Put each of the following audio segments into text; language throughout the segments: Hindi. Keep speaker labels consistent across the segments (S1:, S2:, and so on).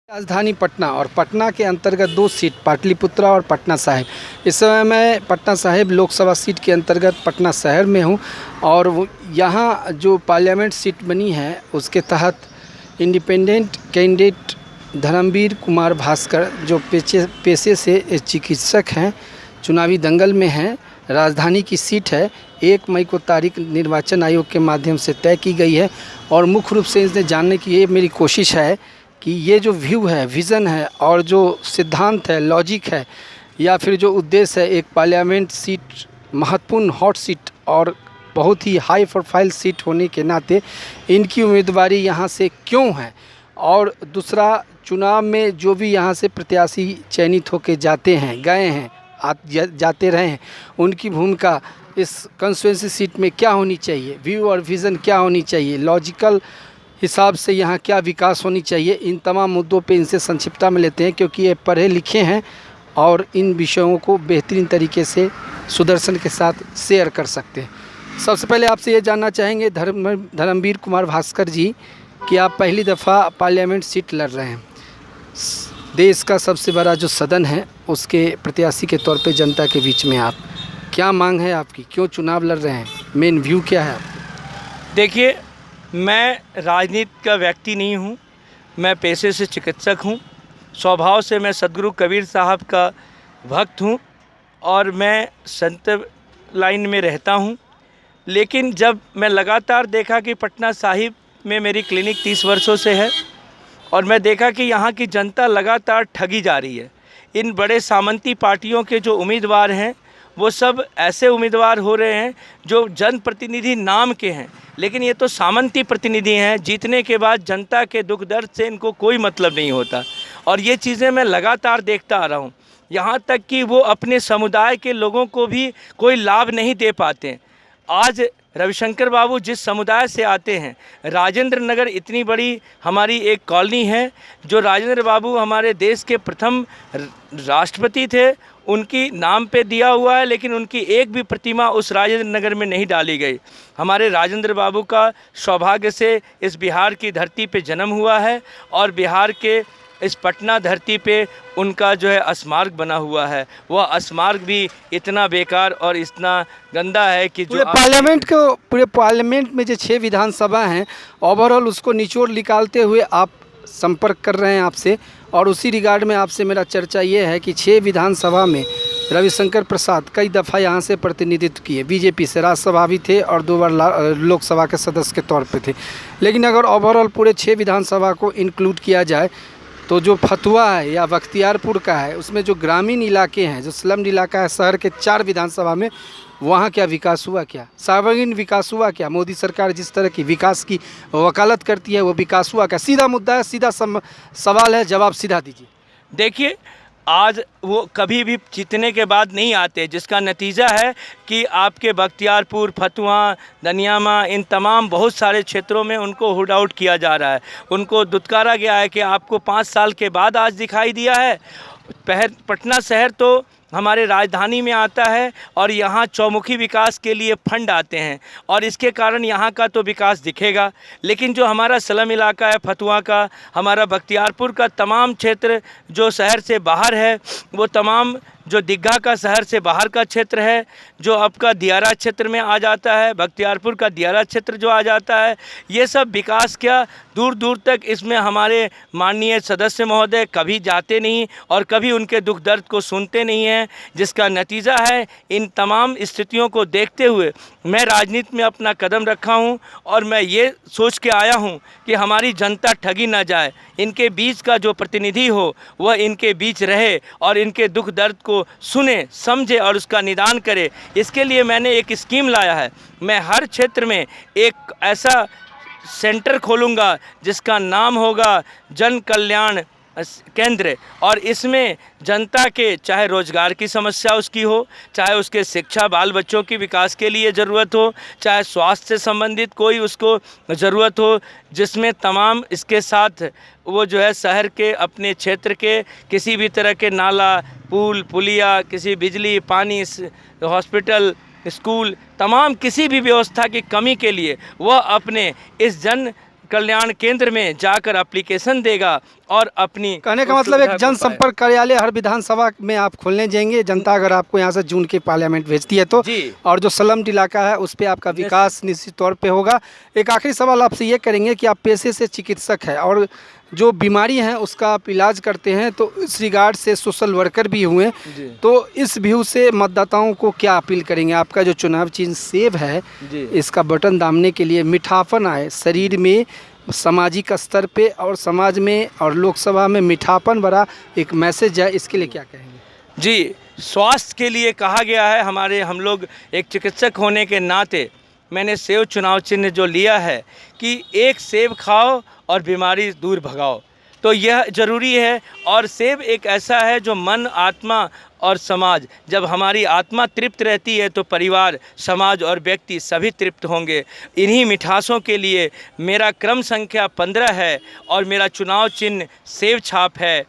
S1: राजधानी पटना और पटना के अंतर्गत दो सीट पाटलिपुत्रा और पटना साहिब। इस समय मैं पटना साहिब लोकसभा सीट के अंतर्गत पटना शहर में हूं और यहाँ जो पार्लियामेंट सीट बनी है उसके तहत इंडिपेंडेंट कैंडिडेट धर्मवीर कुमार भास्कर जो पेशे से चिकित्सक हैं, चुनावी दंगल में हैं। राजधानी की सीट है। 1 मई को तारीख निर्वाचन आयोग के माध्यम से तय की गई है और मुख्य रूप से इसे जानने की ये मेरी कोशिश है कि ये जो व्यू है, विज़न है और जो सिद्धांत है, लॉजिक है या फिर जो उद्देश्य है, एक पार्लियामेंट सीट महत्वपूर्ण हॉट सीट और बहुत ही हाई प्रोफाइल सीट होने के नाते इनकी उम्मीदवारी यहाँ से क्यों है, और दूसरा चुनाव में जो भी यहाँ से प्रत्याशी चयनित होकर जाते हैं, गए हैं, जाते रहे हैं, उनकी भूमिका इस कंस्टिट्यूएंसी सीट में क्या होनी चाहिए, व्यू और विज़न क्या होनी चाहिए, लॉजिकल हिसाब से यहाँ क्या विकास होनी चाहिए। इन तमाम मुद्दों पे इनसे संक्षिप्तता में लेते हैं क्योंकि ये पढ़े लिखे हैं और इन विषयों को बेहतरीन तरीके से सुदर्शन के साथ शेयर कर सकते हैं। सबसे पहले आपसे ये जानना चाहेंगे धर्मवीर कुमार भास्कर जी कि आप पहली दफ़ा पार्लियामेंट सीट लड़ रहे हैं, देश का सबसे बड़ा जो सदन है उसके प्रत्याशी के तौर पे जनता के बीच में आप क्या मांग है आपकी, क्यों चुनाव लड़ रहे हैं, मेन व्यू क्या है आपका?
S2: देखिए, मैं राजनीति का व्यक्ति नहीं हूँ, मैं पेशे से चिकित्सक हूँ। स्वभाव से मैं सदगुरु कबीर साहब का भक्त हूँ और मैं संत लाइन में रहता हूँ। लेकिन जब मैं लगातार देखा कि पटना साहिब में मेरी क्लिनिक 30 वर्षों से है और मैं देखा कि यहाँ की जनता लगातार ठगी जा रही है। इन बड़े सामंती पार्टियों के जो उम्मीदवार हैं वो सब ऐसे उम्मीदवार हो रहे हैं जो जनप्रतिनिधि नाम के हैं, लेकिन ये तो सामंती प्रतिनिधि हैं। जीतने के बाद जनता के दुख दर्द से इनको कोई मतलब नहीं होता और ये चीज़ें मैं लगातार देखता आ रहा हूँ। यहाँ तक कि वो अपने समुदाय के लोगों को भी कोई लाभ नहीं दे पाते। आज रविशंकर बाबू जिस समुदाय से आते हैं, राजेंद्र नगर इतनी बड़ी हमारी एक कॉलोनी है जो राजेंद्र बाबू हमारे देश के प्रथम राष्ट्रपति थे, उनकी नाम पे दिया हुआ है, लेकिन उनकी एक भी प्रतिमा उस राजेंद्र नगर में नहीं डाली गई। हमारे राजेंद्र बाबू का सौभाग्य से इस बिहार की धरती पे जन्म हुआ है और बिहार के इस पटना धरती पे उनका जो है स्मारक बना हुआ है। वह स्मारक भी इतना बेकार और इतना गंदा है कि जो
S1: पूरे पार्लियामेंट में जो 6 विधानसभा हैं, ओवरऑल उसको निचोड़ निकालते हुए आप संपर्क कर रहे हैं आपसे, और उसी रिगार्ड में आपसे मेरा चर्चा ये है कि 6 विधानसभा में रविशंकर प्रसाद कई दफ़ा यहाँ से प्रतिनिधित्व किए, बीजेपी से राज्यसभा भी थे और 2 बार लोकसभा के सदस्य के तौर पे थे। लेकिन अगर ओवरऑल पूरे 6 विधानसभा को इंक्लूड किया जाए तो जो फतुहा है या बख्तियारपुर का है, उसमें जो ग्रामीण इलाके हैं, जो स्लम इलाका है शहर के 4 विधानसभा में, वहाँ क्या विकास हुआ, क्या सार्वजनिक विकास हुआ, क्या मोदी सरकार जिस तरह की विकास की वकालत करती है वो विकास हुआ क्या? सीधा मुद्दा है, सीधा सवाल है, जवाब सीधा दीजिए।
S2: देखिए, आज वो कभी भी जीतने के बाद नहीं आते, जिसका नतीजा है कि आपके बख्तियारपुर, फतुहा, दनियामा, इन तमाम बहुत सारे क्षेत्रों में उनको हुड आउट किया जा रहा है। उनको दुत्कारा गया है कि आपको 5 साल के बाद आज दिखाई दिया है। पटना शहर तो हमारे राजधानी में आता है और यहाँ चौमुखी विकास के लिए फंड आते हैं और इसके कारण यहाँ का तो विकास दिखेगा, लेकिन जो हमारा स्लम इलाका है फतुहा का, हमारा बख्तियारपुर का तमाम क्षेत्र जो शहर से बाहर है, वो तमाम जो दीघा का शहर से बाहर का क्षेत्र है, जो आपका दियारा क्षेत्र में आ जाता है, बख्तियारपुर का दियारा क्षेत्र जो आ जाता है, ये सब विकास क्या दूर दूर तक इसमें हमारे माननीय सदस्य महोदय कभी जाते नहीं और कभी उनके दुख दर्द को सुनते नहीं हैं, जिसका नतीजा है इन तमाम स्थितियों को देखते हुए मैं राजनीति में अपना कदम रखा हूं और मैं ये सोच के आया हूं कि हमारी जनता ठगी ना जाए, इनके बीच का जो प्रतिनिधि हो वह इनके बीच रहे और इनके दुख दर्द को सुने, समझे और उसका निदान करे। इसके लिए मैंने एक स्कीम लाया है। मैं हर क्षेत्र में एक ऐसा सेंटर खोलूँगा जिसका नाम होगा जन कल्याण केंद्र, और इसमें जनता के चाहे रोज़गार की समस्या उसकी हो, चाहे उसके शिक्षा बाल बच्चों की विकास के लिए ज़रूरत हो, चाहे स्वास्थ्य से संबंधित कोई उसको ज़रूरत हो, जिसमें तमाम इसके साथ वो जो है शहर के अपने क्षेत्र के किसी भी तरह के नाला, पुल, पुलिया, किसी बिजली, पानी, हॉस्पिटल, स्कूल, तमाम किसी भी व्यवस्था की कमी के लिए वह अपने इस जन कल्याण केंद्र में जाकर एप्लीकेशन देगा और अपनी
S1: कहने का मतलब एक जनसंपर्क कार्यालय हर विधानसभा में आप खोलने जाएंगे, जनता अगर आपको यहाँ से चुन के पार्लियामेंट भेजती है तो।
S2: जी।
S1: और जो स्लम्ड इलाका है उस पर आपका विकास निश्चित तौर पे होगा। एक आखिरी सवाल आपसे ये करेंगे कि आप पेशे से चिकित्सक हैं और जो बीमारी है उसका आप इलाज करते हैं, तो इस रिगार्ड से सोशल वर्कर भी हुए, तो इस व्यू से मतदाताओं को क्या अपील करेंगे? आपका जो चुनाव चिन्ह सेब है, इसका बटन दाबने के लिए मिठापन आए शरीर में, सामाजिक स्तर पे और समाज में और लोकसभा में मिठापन भरा एक मैसेज है, इसके लिए क्या कहेंगे?
S2: जी, स्वास्थ्य के लिए कहा गया है। हम लोग एक चिकित्सक होने के नाते मैंने सेब चुनाव चिन्ह जो लिया है कि एक सेब खाओ और बीमारी दूर भगाओ, तो यह ज़रूरी है। और सेब एक ऐसा है जो मन, आत्मा और समाज, जब हमारी आत्मा तृप्त रहती है तो परिवार, समाज और व्यक्ति सभी तृप्त होंगे। इन्हीं मिठासों के लिए मेरा क्रम संख्या 15 है और मेरा चुनाव चिन्ह सेब छाप है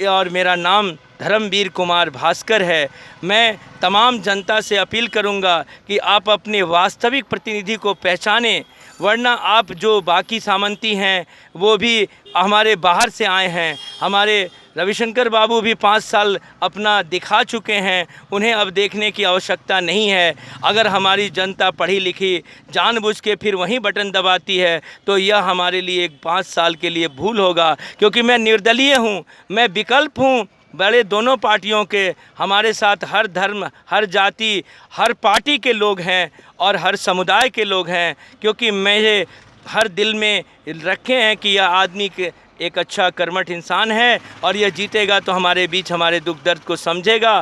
S2: और मेरा नाम धर्मवीर कुमार भास्कर है। मैं तमाम जनता से अपील करूंगा कि आप अपने वास्तविक प्रतिनिधि को पहचानें, वरना आप जो बाकी सामंती हैं वो भी हमारे बाहर से आए हैं। हमारे रविशंकर बाबू भी 5 साल अपना दिखा चुके हैं, उन्हें अब देखने की आवश्यकता नहीं है। अगर हमारी जनता पढ़ी लिखी जानबूझ के फिर वहीं बटन दबाती है तो यह हमारे लिए 5 साल के लिए भूल होगा, क्योंकि मैं निर्दलीय हूँ, मैं विकल्प हूँ बड़े दोनों पार्टियों के। हमारे साथ हर धर्म, हर जाति, हर पार्टी के लोग हैं और हर समुदाय के लोग हैं, क्योंकि मेरे हर दिल में रखे हैं कि यह आदमी के एक अच्छा कर्मठ इंसान है और यह जीतेगा तो हमारे बीच हमारे दुख दर्द को समझेगा।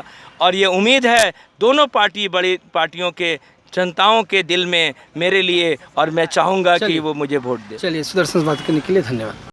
S2: और ये उम्मीद है दोनों बड़ी पार्टियों के जनताओं के दिल में मेरे लिए, और मैं चाहूँगा कि वो मुझे वोट दे।
S1: चलिए, सुदर्शन से बात करने के लिए धन्यवाद।